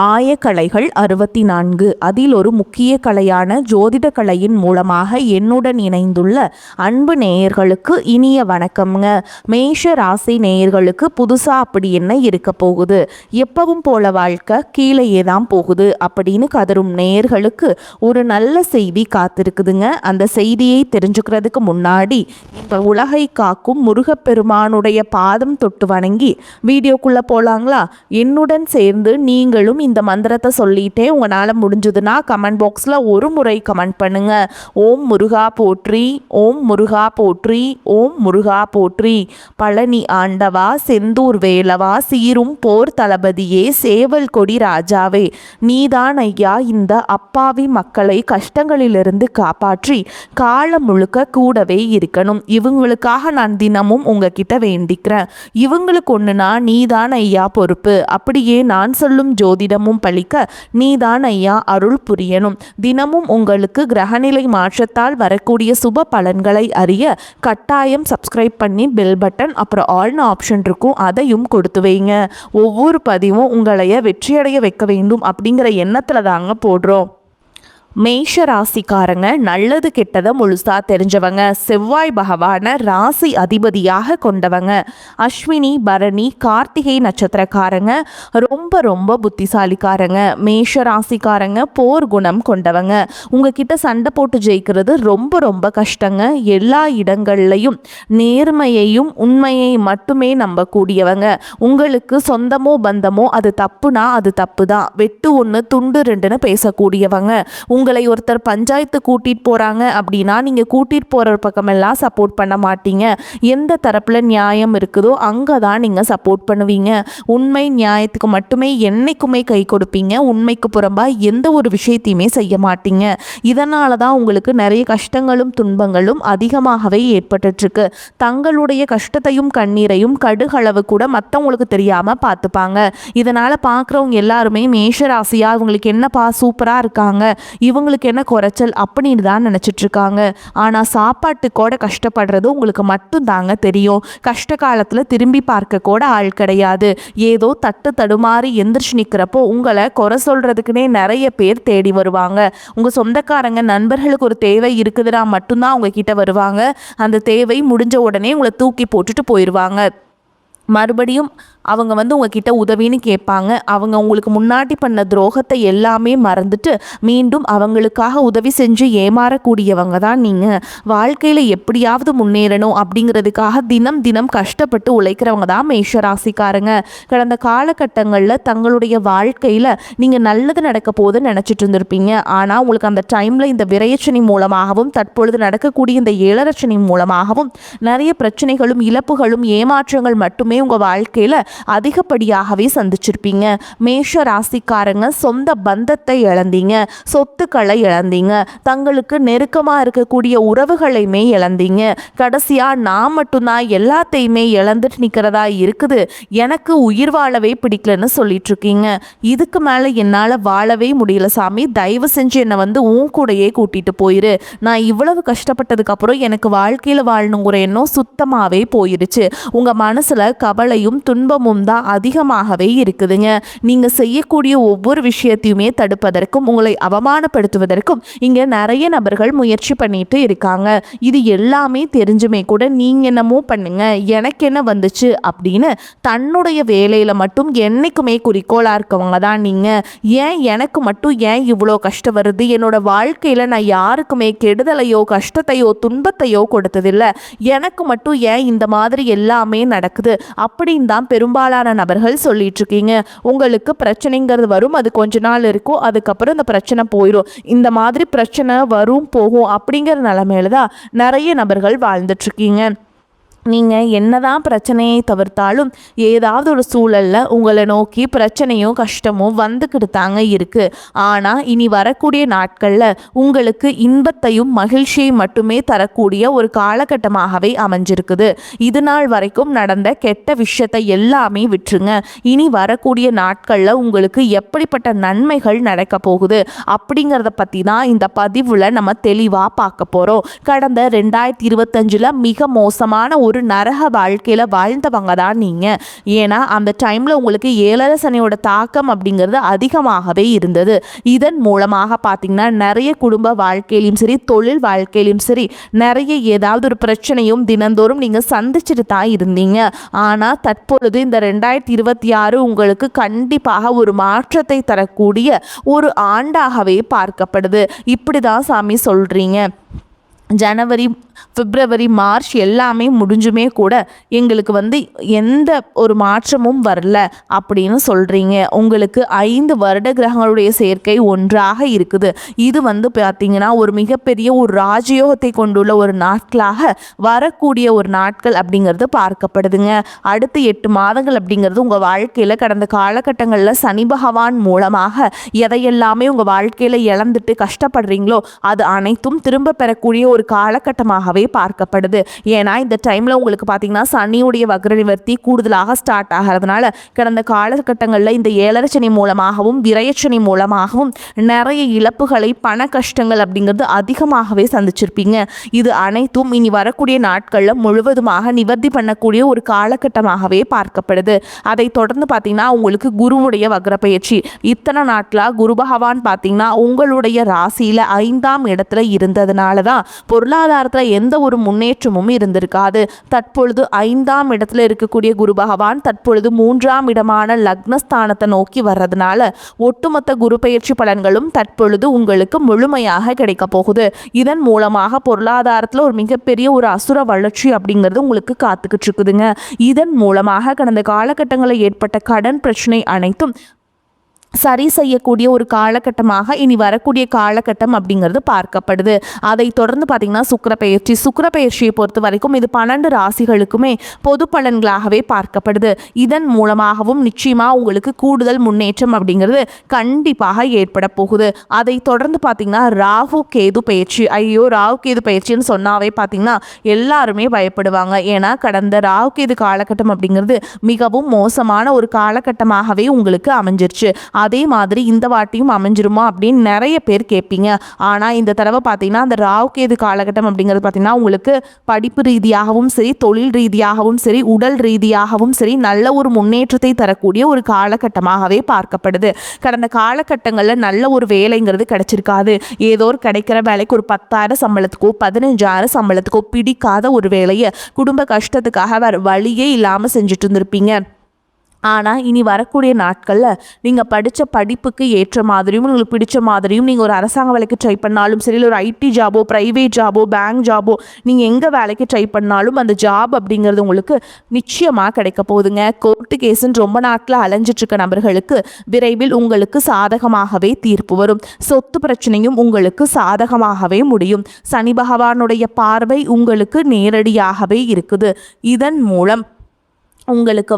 ஆயக்கலைகள் 64 அதில் ஒரு முக்கிய கலையான ஜோதிட கலையின் மூலமாக என்னுடன் இணைந்துள்ள அன்பு நேயர்களுக்கு இனிய வணக்கம்ங்க. மேஷ ராசி நேயர்களுக்கு புதுசாக அப்படி என்ன இருக்க போகுது, எப்பவும் போல வாழ்க்கை கீழேயே தான் போகுது அப்படின்னு கதரும் நேயர்களுக்கு ஒரு நல்ல செய்தி காத்திருக்குதுங்க. அந்த செய்தியை தெரிஞ்சுக்கிறதுக்கு முன்னாடி இப்போ உலகை காக்கும் முருகப்பெருமானுடைய பாதம் தொட்டு வணங்கி வீடியோக்குள்ளே போகலாங்களா? என்னுடன் சேர்ந்து நீங்களும் இந்த மந்திரத்தை சொல்லிட்டே உங்களால் முடிஞ்சதுன்னா கமெண்ட் பாக்ஸில் ஒரு முறை கமெண்ட் பண்ணுங்க. ஓம் முருகா போற்றி, ஓம் முருகா போற்றி, ஓம் முருகா போற்றி. பழனி ஆண்டவா, செந்தூர் வேலவா, சீரும் போர் தளபதியே, சேவல் கொடி ராஜாவே, நீதான் ஐயா இந்த அப்பாவி மக்களை கஷ்டங்களிலிருந்து காப்பாற்றி காலம் முழுக்க கூடவே இருக்கணும். இவங்களுக்காக நான் தினமும் உங்ககிட்ட வேண்டிக்கிறேன். இவங்களுக்கு ஒன்றுனா நீதான் ஐயா பொறுப்பு. அப்படியே நான் சொல்லும் ஜோதிடமும் பலிக்க நீதான் ஐயா அருள் புரியணும். தினமும் உங்களுக்கு கிரகநிலை மாற்றத்தால் வரக்கூடிய சுப பலன்களை அறிய கட்டாயம் சப்ஸ்கிரைப் பண்ணி பெல் பட்டன் அப்புறம் ஆல்னு ஆப்ஷன் இருக்கும், அதையும் கொடுத்து வைங்க. ஒவ்வொரு பதிவும் உங்களைய வெற்றியடைய வைக்க வேண்டும் அப்படிங்கிற எண்ணத்தில் தாங்க போடுறோம். மேஷ ராசிக்காரங்க நல்லது கெட்டதை முழுசா தெரிஞ்சவங்க. செவ்வாய் பகவான ராசி அதிபதியாக கொண்டவங்க. அஸ்வினி பரணி கார்த்திகை நட்சத்திரக்காரங்க ரொம்ப ரொம்ப புத்திசாலிக்காரங்க. மேஷ ராசிக்காரங்க போர் குணம் கொண்டவங்க. உங்ககிட்ட சண்டை போட்டு ஜெயிக்கிறது ரொம்ப ரொம்ப கஷ்டங்க. எல்லா இடங்கள்லையும் நேர்மையையும் உண்மையை மட்டுமே நம்பக்கூடியவங்க. உங்களுக்கு சொந்தமோ பந்தமோ அது தப்புனா அது தப்பு தான், வெட்டு ஒன்று துண்டு ரெண்டுன்னு பேசக்கூடியவங்க. உங்களை ஒருத்தர் பஞ்சாயத்து கூட்டிகிட்டு போகிறாங்க அப்படின்னா நீங்கள் கூட்டிகிட்டு போகிற பக்கமெல்லாம் சப்போர்ட் பண்ண மாட்டீங்க. எந்த தரப்பில் நியாயம் இருக்குதோ அங்கே தான் நீங்கள் சப்போர்ட் பண்ணுவீங்க. உண்மை நியாயத்துக்கு மட்டுமே என்றைக்குமே கை கொடுப்பீங்க. உண்மைக்கு புறம்பாக எந்த ஒரு விஷயத்தையுமே செய்ய மாட்டீங்க. இதனால தான் உங்களுக்கு நிறைய கஷ்டங்களும் துன்பங்களும் அதிகமாகவே ஏற்பட்டுருக்கு. தங்களுடைய கஷ்டத்தையும் கண்ணீரையும் கடுகளவு கூட மற்றவங்களுக்கு தெரியாமல் பார்த்துப்பாங்க. இதனால் பார்க்குறவங்க எல்லாருமே மேஷராசியாக இவங்களுக்கு என்னப்பா சூப்பராக இருக்காங்க, இவங்களுக்கு என்ன குறைச்சல் அப்படின்னு தான் நினச்சிட்டு இருக்காங்க. ஆனால் சாப்பாட்டுக்கூட கஷ்டப்படுறது உங்களுக்கு மட்டும் தாங்க தெரியும். கஷ்ட காலத்தில் திரும்பி பார்க்க கூட ஆள் கிடையாது. ஏதோ தட்டு தடுமாறி எந்திரிச்சு நிற்கிறப்போ உங்களை குறை சொல்கிறதுக்குனே நிறைய பேர் தேடி வருவாங்க. உங்கள் சொந்தக்காரங்க நண்பர்களுக்கு ஒரு தேவை இருக்குதுன்னா மட்டும்தான் உங்ககிட்ட வருவாங்க. அந்த தேவை முடிஞ்ச உடனே உங்களை தூக்கி போட்டுட்டு போயிடுவாங்க. மறுபடியும் அவங்க உங்ககிட்ட உதவின்னு கேட்பாங்க. அவங்க உங்களுக்கு முன்னாடி பண்ண துரோகத்தை எல்லாமே மறந்துட்டு மீண்டும் அவங்களுக்காக உதவி செஞ்சு ஏமாறக்கூடியவங்க தான் நீங்கள். வாழ்க்கையில் எப்படியாவது முன்னேறணும் அப்படிங்கிறதுக்காக தினம் தினம் கஷ்டப்பட்டு உழைக்கிறவங்க தான் மேஷராசிக்காரங்க. கடந்த காலகட்டங்களில் தங்களுடைய வாழ்க்கையில் நீங்கள் நல்லது நடக்க போதுன்னு நினச்சிட்டு இருந்திருப்பீங்க. ஆனால் உங்களுக்கு அந்த டைமில் இந்த விரயச்சனி மூலமாகவும் தற்பொழுது நடக்கக்கூடிய இந்த ஏழரச்சனி மூலமாகவும் நிறைய பிரச்சனைகளும் இழப்புகளும் ஏமாற்றங்கள் மட்டுமே உங்கள் வாழ்க்கையில் அதிகப்படியாகவே சந்திச்சிருப்பீங்க. மேஷ ராசிக்காரங்க சொந்த பந்தத்தை இழந்தீங்க, சொத்துக்களை இழந்தீங்க, தங்களுக்கு நெருக்கமாக இருக்கக்கூடிய உறவுகளையுமே இழந்தீங்க. கடைசியாக நான் மட்டும்தான் எல்லாத்தையுமே இழந்துட்டு நிற்கிறதா இருக்குது, எனக்கு உயிர் வாழவே பிடிக்கலன்னு சொல்லிட்டு இருக்கீங்க. இதுக்கு மேலே என்னால் வாழவே முடியல சாமி, தயவு செஞ்சு என்னை உன் கூடையே கூட்டிட்டு போயிரு. நான் இவ்வளவு கஷ்டப்பட்டதுக்கப்புறம் எனக்கு வாழ்க்கையில் வாழணுங்கிற எண்ணம் சுத்தமாகவே போயிருச்சு. உங்கள் மனசில் கவலையும் துன்பமும் தான் அதிகமாகவே இருக்குதுங்க. நீங்க செய்யக்கூடிய ஒவ்வொரு விஷயத்தையுமே தடுப்பதற்கும் உங்களை அவமானப்படுத்துவதற்கும் இங்க நிறைய நபர்கள் முயற்சி பண்ணிட்டு இருக்காங்க. இது எல்லாமே தெரிஞ்சுமே கூட நீங்க என்னமோ பண்ணுங்க எனக்கு என்ன வந்துச்சு அப்படின்னு தன்னுடைய வேலையில மட்டும் என்னைக்குமே குறிக்கோளா இருக்கவங்க தான் நீங்க. ஏன் எனக்கு மட்டும் ஏன் இவ்வளோ கஷ்டம் வருது, என்னோட வாழ்க்கையில நான் யாருக்குமே கெடுதலையோ கஷ்டத்தையோ துன்பத்தையோ கொடுத்ததில்லை, எனக்கு மட்டும் ஏன் இந்த மாதிரி எல்லாமே நடக்குது அப்படின்னு தான் பெரும்பாலான நபர்கள் சொல்லிட்டு இருக்கீங்க. உங்களுக்கு பிரச்சனைங்கிறது வரும், அது கொஞ்ச நாள் இருக்கும், அதுக்கப்புறம் இந்த பிரச்சனை போயிடும். இந்த மாதிரி பிரச்சனை வரும் போகும் அப்படிங்கிற நிலைமையில தான் நிறைய நபர்கள் வாழ்ந்துட்டு இருக்கீங்க. நீங்கள் என்னதான் பிரச்சனையை தவிர்த்தாலும் ஏதாவது ஒரு சூழலில் உங்களை நோக்கி பிரச்சனையும் கஷ்டமும் வந்துக்கிட்டு தாங்க இருக்குது. ஆனால் இனி வரக்கூடிய நாட்களில் உங்களுக்கு இன்பத்தையும் மகிழ்ச்சியை மட்டுமே தரக்கூடிய ஒரு காலகட்டமாகவே அமைஞ்சிருக்குது. இது நாள் வரைக்கும் நடந்த கெட்ட விஷயத்தை எல்லாமே விட்டுருங்க. இனி வரக்கூடிய நாட்களில் உங்களுக்கு எப்படிப்பட்ட நன்மைகள் நடக்க போகுது அப்படிங்கிறத பற்றி தான் இந்த பதிவில் நம்ம தெளிவாக பார்க்க போகிறோம். கடந்த 2025 மிக மோசமான ஒரு நரக வாழ்க்கையில் வாழ்ந்தவங்க தான் நீங்கள். ஏன்னா அந்த டைமில் உங்களுக்கு 7 சனியோட தாக்கம் அப்படிங்கிறது அதிகமாகவே இருந்தது. இதன் மூலமாக பார்த்தீங்கன்னா நிறைய குடும்ப வாழ்க்கையிலும் சரி, தொழில் வாழ்க்கையிலும் சரி, நிறைய ஏதாவது ஒரு பிரச்சனையும் தினந்தோறும் நீங்கள் சந்திச்சுட்டு தான் இருந்தீங்க. ஆனால் தற்பொழுது இந்த 2026 உங்களுக்கு கண்டிப்பாக ஒரு மாற்றத்தை தரக்கூடிய ஒரு ஆண்டாகவே பார்க்கப்படுது. இப்படி தான் சாமி சொல்கிறீங்க. ஜனவரி, பிப்ரவரி, மார்ச் எல்லாமே முடிஞ்சுமே கூட எங்களுக்கு எந்த ஒரு மாற்றமும் வரல அப்படின்னு சொல்கிறீங்க. உங்களுக்கு 5 வருட கிரகங்களுடைய சேர்க்கை ஒன்றாக இருக்குது. இது பார்த்திங்கன்னா ஒரு மிகப்பெரிய ஒரு ராஜயோகத்தை கொண்டுள்ள ஒரு நாட்களாக வரக்கூடிய ஒரு நாட்கள் அப்படிங்கிறது பார்க்கப்படுதுங்க. அடுத்து 8 மாதங்கள் அப்படிங்கிறது உங்கள் வாழ்க்கையில் கடந்த காலகட்டங்களில் சனி பகவான் மூலமாக எதையெல்லாமே உங்கள் வாழ்க்கையில் இழந்துட்டு கஷ்டப்படுறீங்களோ அது அனைத்தும் திரும்ப பெறக்கூடிய ஒரு காலகட்டமாகவே பார்க்கப்படுது. ஏன்னா இந்த டைமில் உங்களுக்கு பார்த்தீங்கன்னா சனியுடைய வக்ர நிவர்த்தி கூடுதலாக ஸ்டார்ட் ஆகிறதுனால கடந்த காலகட்டங்களில் இந்த 7 சனி மூலமாகவும் விரயச்சனி மூலமாகவும் நிறைய இழப்புகளை, பண கஷ்டங்கள் அப்படிங்கிறது அதிகமாகவே சந்திச்சிருப்பீங்க. இது அனைத்தும் இனி வரக்கூடிய நாட்களில் முழுவதுமாக நிவர்த்தி பண்ணக்கூடிய ஒரு காலகட்டமாகவே பார்க்கப்படுது. அதை தொடர்ந்து பார்த்தீங்கன்னா உங்களுக்கு குருவுடைய வக்ர பயிற்சி. இத்தனை நாட்களாக குரு பகவான் பார்த்தீங்கன்னா உங்களுடைய ராசியில் 5ஆம் இடத்துல இருந்ததுனால தான் பொருளாதாரத்தில் எந்த ஒரு முன்னேற்றமும் இருந்திருக்காது. தற்பொழுது 5ஆம் இடத்துல இருக்கக்கூடிய குரு பகவான் தற்பொழுது 3ஆம் இடமான லக்னஸ்தானத்தை நோக்கி வர்றதுனால ஒட்டுமொத்த குரு பயிற்சி பலன்களும் தற்பொழுது உங்களுக்கு முழுமையாக கிடைக்க போகுது. இதன் மூலமாக பொருளாதாரத்தில் ஒரு மிகப்பெரிய ஒரு அசுர வளர்ச்சி அப்படிங்கிறது உங்களுக்கு காத்துக்கிட்டு இருக்குதுங்க. இதன் மூலமாக கடந்த காலகட்டங்களில் ஏற்பட்ட கடன் பிரச்சனை அனைத்தும் சரி செய்யக்கூடிய ஒரு காலகட்டமாக இனி வரக்கூடிய காலகட்டம் அப்படிங்கிறது பார்க்கப்படுது. அதை தொடர்ந்து பார்த்திங்கன்னா சுக்கிர பயிற்சியை பொறுத்த வரைக்கும் இது 12 ராசிகளுக்குமே பொது பலன்களாகவே பார்க்கப்படுது. இதன் மூலமாகவும் நிச்சயமாக உங்களுக்கு கூடுதல் முன்னேற்றம் அப்படிங்கிறது கண்டிப்பாக ஏற்பட போகுது. அதை தொடர்ந்து பார்த்திங்கன்னா ராகு கேது பயிற்சி. ராகு கேது பயிற்சின்னு சொன்னாவே பார்த்திங்கன்னா எல்லாருமே பயப்படுவாங்க. ஏன்னா கடந்த ராகு கேது காலகட்டம் அப்படிங்கிறது மிகவும் மோசமான ஒரு காலகட்டமாகவே உங்களுக்கு அமைஞ்சிருச்சு. அதே மாதிரி இந்த வாட்டியும் அமைஞ்சிருமா அப்படின்னு நிறைய பேர் கேட்பீங்க. ஆனால் இந்த தடவை பார்த்தீங்கன்னா அந்த ராகு கேது காலகட்டம் அப்படிங்கிறது பார்த்தீங்கன்னா உங்களுக்கு படிப்பு ரீதியாகவும் சரி, தொழில் ரீதியாகவும் சரி, உடல் ரீதியாகவும் சரி நல்ல ஒரு முன்னேற்றத்தை தரக்கூடிய ஒரு காலகட்டமாகவே பார்க்கப்படுது. கடந்த காலகட்டங்களில் நல்ல ஒரு வேலைங்கிறது கிடைச்சிருக்காது. ஏதோ ஒரு கிடைக்கிற வேலைக்கு ஒரு 10,000 சம்பளத்துக்கோ 15,000 சம்பளத்துக்கோ பிடிக்காத ஒரு வேலையை குடும்ப கஷ்டத்துக்காக வேறு வழியே இல்லாமல் செஞ்சுட்டு இருந்திருப்பீங்க. ஆனால் இனி வரக்கூடிய நாட்களில் நீங்கள் படித்த படிப்புக்கு ஏற்ற மாதிரியும் உங்களுக்கு பிடிச்ச மாதிரியும் நீங்கள் ஒரு அரசாங்க வேலைக்கு ட்ரை பண்ணாலும் சரி, இல்லை ஒரு ஐடி ஜாபோ, ப்ரைவேட் ஜாபோ, பேங்க் ஜாபோ, நீங்கள் எங்கே வேலைக்கு ட்ரை பண்ணாலும் அந்த ஜாப் அப்படிங்கிறது உங்களுக்கு நிச்சயமாக கிடைக்க போகுதுங்க. கோர்ட்டு கேஸுன்னு ரொம்ப நாட்டில் அலைஞ்சிட்ருக்க நபர்களுக்கு விரைவில் உங்களுக்கு சாதகமாகவே தீர்ப்பு வரும். சொத்து பிரச்சனையும் உங்களுக்கு சாதகமாகவே முடியும். சனி பகவானுடைய பார்வை உங்களுக்கு நேரடியாகவே இருக்குது. இதன் மூலம் உங்களுக்கு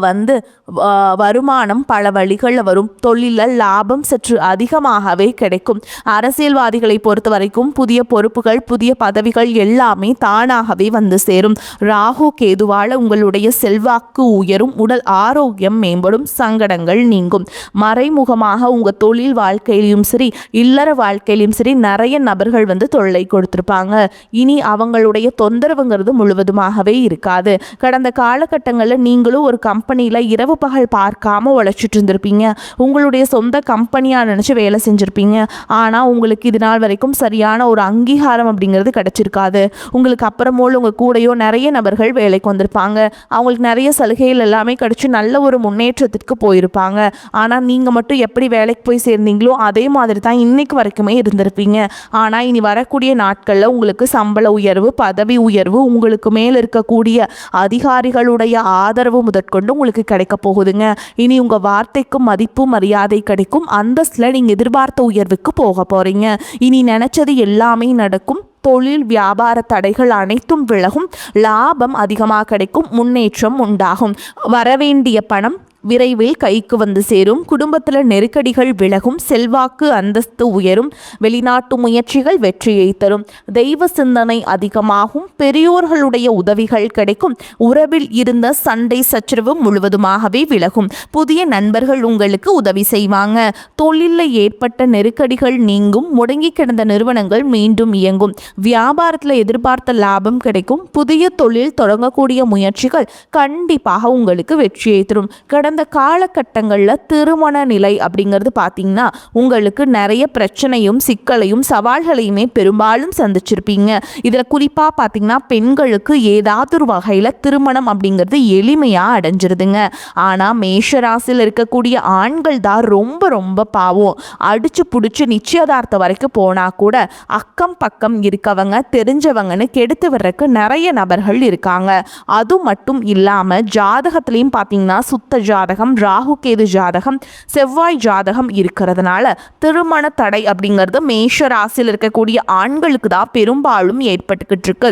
வருமானம் பல வழிகளில் வரும். தொழிலில் லாபம் சற்று அதிகமாகவே கிடைக்கும். அரசியல்வாதிகளை பொறுத்த வரைக்கும் புதிய பொறுப்புகள், புதிய பதவிகள் எல்லாமே தானாகவே சேரும். ராகு கேதுவால் உங்களுடைய செல்வாக்கு உயரும், உடல் ஆரோக்கியம் மேம்படும், சங்கடங்கள் நீங்கும். மறைமுகமாக உங்கள் தொழில் வாழ்க்கையிலும் சரி, இல்லற வாழ்க்கையிலும் சரி நிறைய நபர்கள் தொல்லை கொடுத்துருப்பாங்க. இனி அவங்களுடைய தொந்தரவுங்கிறது முழுவதுமாகவே இருக்காது. கடந்த காலகட்டங்களில் நீங்களும் ஒரு கம்பெனியில் இரவு பகல் பார்க்காம உழைச்சிட்டு இருந்திருப்பீங்க. உங்களுடைய சொந்த கம்பெனியாக நினச்சி வேலை செஞ்சுருப்பீங்க. ஆனால் உங்களுக்கு இது நாள் வரைக்கும் சரியான ஒரு அங்கீகாரம் அப்படிங்கிறது கிடச்சிருக்காது. உங்களுக்கு அப்புறமோல் உங்கள் கூடையோ நிறைய நபர்கள் வேலைக்கு வந்திருப்பாங்க. அவங்களுக்கு நிறைய சலுகைகள் எல்லாமே கிடச்சி நல்ல ஒரு முன்னேற்றத்திற்கு போயிருப்பாங்க. ஆனால் நீங்கள் மட்டும் எப்படி வேலைக்கு போய் சேர்ந்தீங்களோ அதே மாதிரி தான் இன்னைக்கு வரைக்குமே இருந்திருப்பீங்க. ஆனால் இனி வரக்கூடிய நாட்களில் உங்களுக்கு சம்பள உயர்வு, பதவி உயர்வு, உங்களுக்கு மேல் இருக்கக்கூடிய அதிகாரிகளுடைய ஆதரவு முதற்கொண்டு உங்களுக்கு கிடைக்க போகுதுங்க. இனி உங்கள் வார்த்தைக்கு மதிப்பு மரியாதை கிடைக்கும். அந்தஸ்தில் நீங்கள் எதிர்பார்த்த உயர்வுக்கு போக போகிறீங்க. இனி நினச்சது எல்லாமே நடக்கும். தொழில் வியாபார தடைகள் அனைத்தும் விலகும். லாபம் அதிகமாக கிடைக்கும். முன்னேற்றம் உண்டாகும். வரவேண்டிய பணம் விரைவில் கைக்கு வந்து சேரும். குடும்பத்தில் நெருக்கடிகள் விலகும். செல்வாக்கு அந்தஸ்து உயரும். வெளிநாட்டு முயற்சிகள் வெற்றியை தரும். தெய்வ சிந்தனை அதிகமாகும். பெரியோர்களுடைய உதவிகள் கிடைக்கும். உறவில் இருந்த சண்டை சச்சரவு முழுவதுமாகவே விலகும். புதிய நண்பர்கள் உங்களுக்கு உதவி செய்வாங்க. தொழிலில் ஏற்பட்ட நெருக்கடிகள் நீங்கும். முடங்கி கிடந்த நிறுவனங்கள் மீண்டும் இயங்கும். வியாபாரத்தில் எதிர்பார்த்த லாபம் கிடைக்கும். புதிய தொழில் தொடங்கக்கூடிய முயற்சிகள் கண்டிப்பாக உங்களுக்கு வெற்றியை தரும். கடந்த காலகட்டங்களில் திருமண நிலை அப்படிங்கிறது பார்த்தீங்கன்னா உங்களுக்கு நிறைய பிரச்சனையும் சிக்கலையும் சவால்களையுமே பெரும்பாலும் சந்திச்சிருப்பீங்க. இதில் குறிப்பாக பார்த்தீங்கன்னா பெண்களுக்கு ஏதாவது ஒரு வகையில் திருமணம் அப்படிங்கிறது எளிமையாக அடைஞ்சிருதுங்க. ஆனால் மேஷராசியில் இருக்கக்கூடிய ஆண்கள் தான் ரொம்ப ரொம்ப பாவம். அடிச்சு பிடிச்சி நிச்சயதார்த்தம் வரைக்கும் போனால் கூட அக்கம் பக்கம் இருக்கவங்க தெரிஞ்சவங்கன்னு கெடுத்து வர்றதுக்கு நிறைய நபர்கள் இருக்காங்க. அது மட்டும் இல்லாமல் ஜாதகத்திலையும் பார்த்தீங்கன்னா சுத்த ஜாதகம், ராகு கேது ஜாதகம், செவ்வாய் ஜாதகம் இருக்கிறதுனால திருமண தடை அப்படிங்கிறது மேஷ ராசியில் இருக்கக்கூடிய ஆண்களுக்கு தான் பெரும்பாலும் ஏற்பட்டுக்கிட்டு இருக்கு.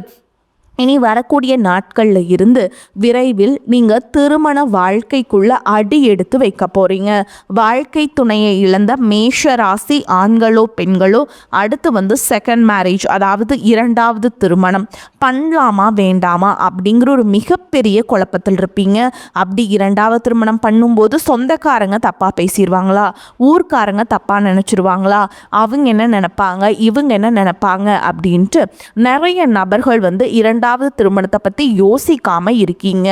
இனி வரக்கூடிய நாட்களில் இருந்து விரைவில் நீங்கள் திருமண வாழ்க்கைக்குள்ள அடி எடுத்து வைக்க போகிறீங்க. வாழ்க்கை துணையை இழந்த மேஷ ராசி ஆண்களோ பெண்களோ அடுத்து செகண்ட் மேரேஜ், அதாவது இரண்டாவது திருமணம் பண்ணலாமா வேண்டாமா அப்படிங்கிற ஒரு மிகப்பெரிய குழப்பத்தில் இருப்பீங்க. அப்படி இரண்டாவது திருமணம் பண்ணும்போது சொந்தக்காரங்க தப்பாக பேசிடுவாங்களா, ஊர்க்காரங்க தப்பாக நினச்சிருவாங்களா, அவங்க என்ன நினைப்பாங்க, இவங்க என்ன நினைப்பாங்க அப்படின்ட்டு நிறைய நபர்கள் இரண்டாவது திருமணத்தை பற்றி யோசிக்காமல் இருக்கீங்க.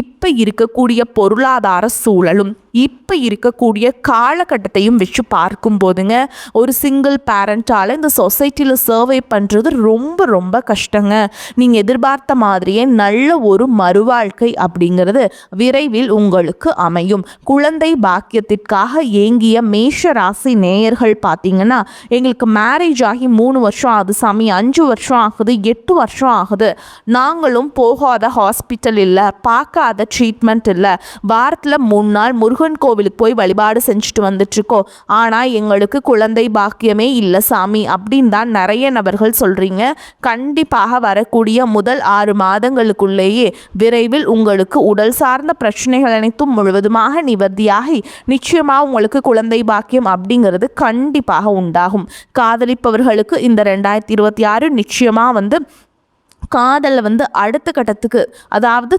இப்போ இருக்கக்கூடிய பொருளாதார சூழலும் இப்போ இருக்கக்கூடிய காலகட்டத்தையும் வச்சு பார்க்கும் போதுங்க ஒரு சிங்கிள் பேரண்டால் இந்த சொசைட்டியில் சர்வை பண்ணுறது ரொம்ப ரொம்ப கஷ்டங்க. நீங்கள் எதிர்பார்த்த மாதிரியே நல்ல ஒரு மறுவாழ்க்கை அப்படிங்கிறது விரைவில் உங்களுக்கு அமையும். குழந்தை பாக்கியத்திற்காக ஏங்கிய மேஷ ராசி நேயர்கள் பார்த்தீங்கன்னா எங்களுக்கு மேரேஜ் ஆகி 3 வருஷம் ஆகுது சாமி, 5 வருஷம் ஆகுது, 8 வருஷம் ஆகுது, நாங்களும் போகாத ஹாஸ்பிட்டல் இல்லை, பார்க்காத ட்ரீட்மெண்ட் இல்லை, வாரத்தில் 3 நாள் முருகன் கோவிலுக்கு போய் வழிபாடு செஞ்சுட்டு வந்துட்டுருக்கோம், ஆனால் எங்களுக்கு குழந்தை பாக்கியமே இல்லை சாமி அப்படின்னு தான் நிறைய நபர்கள் சொல்கிறீங்க. கண்டிப்பாக வரக்கூடிய முதல் 6 மாதங்களுக்குள்ளேயே விரைவில் உங்களுக்கு உடல் சார்ந்த பிரச்சனைகள் அனைத்தும் முழுவதுமாக நிவர்த்தியாகி நிச்சயமாக உங்களுக்கு குழந்தை பாக்கியம் அப்படிங்கிறது கண்டிப்பாக உண்டாகும். காதலிப்பவர்களுக்கு இந்த 2026 நிச்சயமாக காதலில் அடுத்த கட்டத்துக்கு, அதாவது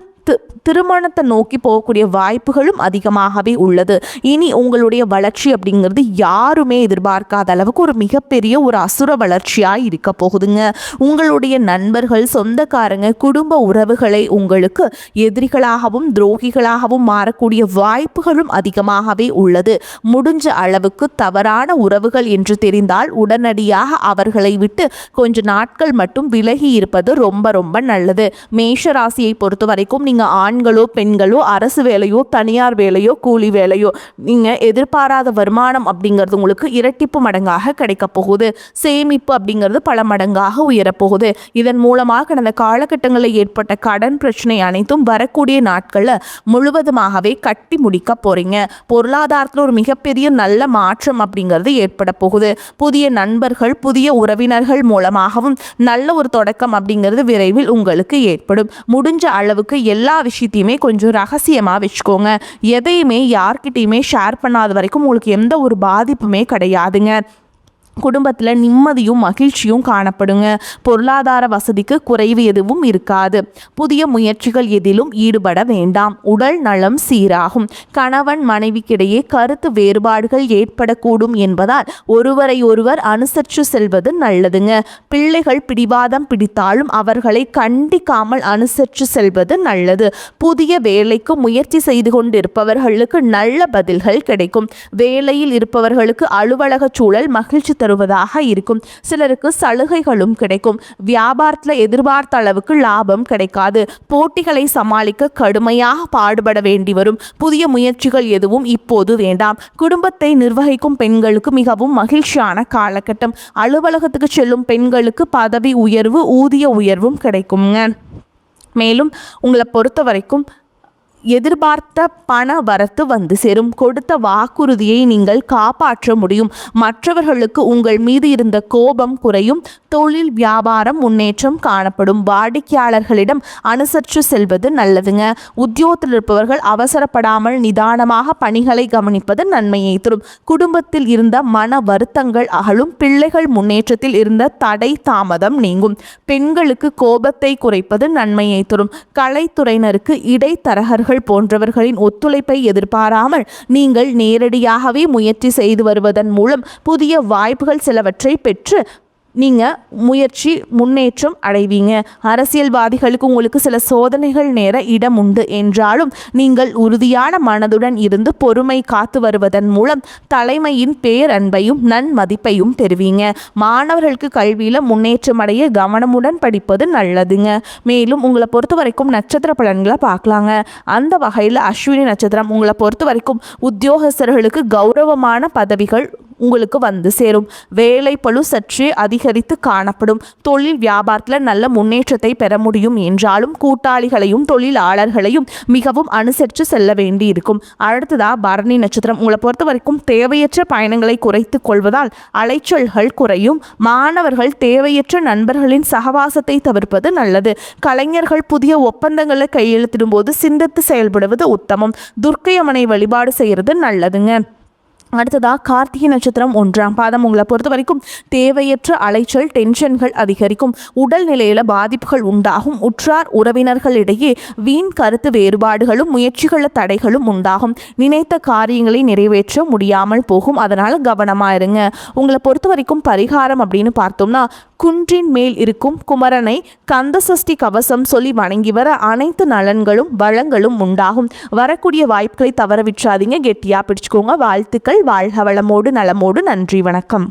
திருமணத்தை நோக்கி போகக்கூடிய வாய்ப்புகளும் அதிகமாகவே உள்ளது. இனி உங்களுடைய வளர்ச்சி அப்படிங்கிறது யாருமே எதிர்பார்க்காத அளவுக்கு ஒரு மிகப்பெரிய ஒரு அசுர வளர்ச்சியாக இருக்க போகுதுங்க. உங்களுடைய நண்பர்கள், சொந்தக்காரங்க, குடும்ப உறவுகளை உங்களுக்கு எதிரிகளாகவும் துரோகிகளாகவும் மாறக்கூடிய வாய்ப்புகளும் அதிகமாகவே உள்ளது. முடிஞ்ச அளவுக்கு தவறான உறவுகள் என்று தெரிந்தால் உடனடியாக அவர்களை விட்டு கொஞ்ச நாட்கள் மட்டும் விலகி இருப்பது ரொம்ப ரொம்ப நல்லது. மேஷ ராசியை பொறுத்த வரைக்கும் நீங்கள் ஆண்களோ பெண்களோ அரசு வேலையோ தனியார் வேலையோ கூலி வேலையோ நீங்கள் எதிர்பாராத வருமானம் அப்படிங்கிறது உங்களுக்கு இரட்டிப்பு மடங்காக கிடைக்க போகுது. சேமிப்பு அப்படிங்கிறது பல மடங்காக உயரப்போகுது. இதன் மூலமாக கடந்த காலகட்டங்களில் ஏற்பட்ட கடன் பிரச்சனை அனைத்தும் வரக்கூடிய நாட்களில் முழுவதுமாகவே கட்டி முடிக்க போறீங்க. பொருளாதாரத்தில் ஒரு மிகப்பெரிய நல்ல மாற்றம் அப்படிங்கிறது ஏற்பட போகுது. புதிய நண்பர்கள், புதிய உறவினர்கள் மூலமாகவும் நல்ல ஒரு தொடக்கம் அப்படிங்கிறது விரைவில் உங்களுக்கு ஏற்படும். முடிஞ்ச அளவுக்கு எல்லா விஷயத்தையுமே கொஞ்சம் ரகசியமாக வச்சுக்கோங்க. எதையுமே யார்கிட்டையுமே ஷேர் பண்ணாத வரைக்கும் உங்களுக்கு எந்த ஒரு பாதிப்புமே கிடையாதுங்க. குடும்பத்தில் நிம்மதியும் மகிழ்ச்சியும் காணப்படுங்க. பொருளாதார வசதிக்கு குறைவு எதுவும் இருக்காது. புதிய முயற்சிகள் எதிலும் ஈடுபட வேண்டாம். உடல் நலம் சீராகும். கணவன் மனைவிக்கிடையே கருத்து வேறுபாடுகள் ஏற்படக்கூடும் என்பதால் ஒருவரை ஒருவர் அனுசரித்து செல்வது நல்லதுங்க. பிள்ளைகள் பிடிவாதம் பிடித்தாலும் அவர்களை கண்டிக்காமல் அனுசரித்து செல்வது நல்லது. புதிய வேலைக்கு முயற்சி செய்து கொண்டிருப்பவர்களுக்கு நல்ல பதில்கள் கிடைக்கும். வேலையில் இருப்பவர்களுக்கு அலுவலக சூழல் மகிழ்ச்சி தருவதாக இருக்கும். சிலருக்கு சலுகைகளும் கிடைக்கும். வியாபாரத்தில் எதிர்பார்த்த அளவுக்கு லாபம் கிடைக்காது. போட்டிகளை சமாளிக்க கடுமையாக பாடுபட வேண்டி வரும். புதிய முயற்சிகள் எதுவும் இப்போது வேண்டாம். குடும்பத்தை நிர்வகிக்கும் பெண்களுக்கு மிகவும் மகிழ்ச்சியான காலகட்டம். அலுவலகத்துக்கு செல்லும் பெண்களுக்கு பதவி உயர்வு, ஊதிய உயர்வும் கிடைக்குங்க. மேலும் உங்களை பொறுத்த வரைக்கும் எதிர்பார்த்த பண வரத்து வந்து சேரும். கொடுத்த வாக்குறுதியை நீங்கள் காப்பாற்ற முடியும். மற்றவர்களுக்கு உங்கள் மீது இருந்த கோபம் குறையும். தொழில் வியாபாரம் முன்னேற்றம் காணப்படும். வாடிக்கையாளர்களிடம் அனுசரித்து செல்வது நல்லதுங்க. உத்தியோகத்தில் இருப்பவர்கள் அவசரப்படாமல் நிதானமாக பணிகளை கவனிப்பது நன்மையை தரும். குடும்பத்தில் இருந்த மன வருத்தங்கள் அகலும். பிள்ளைகள் முன்னேற்றத்தில் இருந்த தடை தாமதம் நீங்கும். பெண்களுக்கு கோபத்தை குறைப்பது நன்மையை தரும். கலைத்துறையினருக்கு இடைத்தரகர்கள் போன்றவர்களின் ஒத்துழைப்பை எதிர்பாராமல் நீங்கள் நேரடியாகவே முயற்சி செய்து வருவதன் மூலம் புதிய வாய்ப்புகள் சிலவற்றை பெற்று முயற்சி முன்னேற்றம் அடைவீங்க. அரசியல்வாதிகளுக்கு உங்களுக்கு சில சோதனைகள் நேர இடம் உண்டு என்றாலும் நீங்கள் உறுதியான மனதுடன் இருந்து பொறுமை காத்து வருவதன் மூலம் தலைமையின் பேரன்பையும் நன்மதிப்பையும் பெறுவீங்க. மாணவர்களுக்கு கல்வியில் முன்னேற்றம் அடைய கவனமுடன் படிப்பது நல்லதுங்க. மேலும் உங்களை பொறுத்த வரைக்கும் நட்சத்திர பலன்களை பார்க்கலாங்க. அந்த வகையில் அஸ்வினி நட்சத்திரம் உங்களை பொறுத்த வரைக்கும் உத்தியோகஸ்தர்களுக்கு கௌரவமான பதவிகள் உங்களுக்கு வந்து சேரும். வேலை பளு சற்றே அதிகரித்து காணப்படும். தொழில் வியாபாரத்தில் நல்ல முன்னேற்றத்தை பெற முடியும் என்றாலும் கூட்டாளிகளையும் தொழிலாளர்களையும் மிகவும் அனுசரித்து செல்ல வேண்டி இருக்கும். அடுத்ததா பரணி நட்சத்திரம் உங்களை பொறுத்த வரைக்கும் தேவையற்ற பயணங்களை குறைத்து கொள்வதால் அலைச்சல்கள் குறையும். மாணவர்கள் தேவையற்ற நண்பர்களின் சகவாசத்தை தவிர்ப்பது நல்லது. கலைஞர்கள் புதிய ஒப்பந்தங்களை கையெழுத்திடும் போது சிந்தித்து செயல்படுவது உத்தமம். துர்க்கையம்மனை வழிபாடு செய்கிறது நல்லதுங்க. அடுத்ததாக கார்த்திகை நட்சத்திரம் 1ஆம் பாதம் உங்களை பொறுத்த வரைக்கும் தேவையற்ற அலைச்சல் டென்ஷன்கள் அதிகரிக்கும். உடல் நிலையில் பாதிப்புகள் உண்டாகும். உற்றார் உறவினர்களிடையே வீண் கருத்து வேறுபாடுகளும் முயற்சிகள தடைகளும் உண்டாகும். நினைத்த காரியங்களை நிறைவேற்ற முடியாமல் போகும். அதனால் கவனமாக இருங்க. உங்களை பொறுத்த வரைக்கும் பரிகாரம் அப்படின்னு பார்த்தோம்னா குன்றின் மேல் இருக்கும் குமரனை கந்தசஷ்டி கவசம் சொல்லி வணங்கி வர அனைத்து நலன்களும் வளங்களும் உண்டாகும். வரக்கூடிய வாய்ப்புகளை தவற விட்டுறாதீங்க. கெட்டியாக பிடிச்சுக்கோங்க. வாழ்த்துக்கள். வாழ்க வளமோடு நலமோடு. நன்றி. வணக்கம்.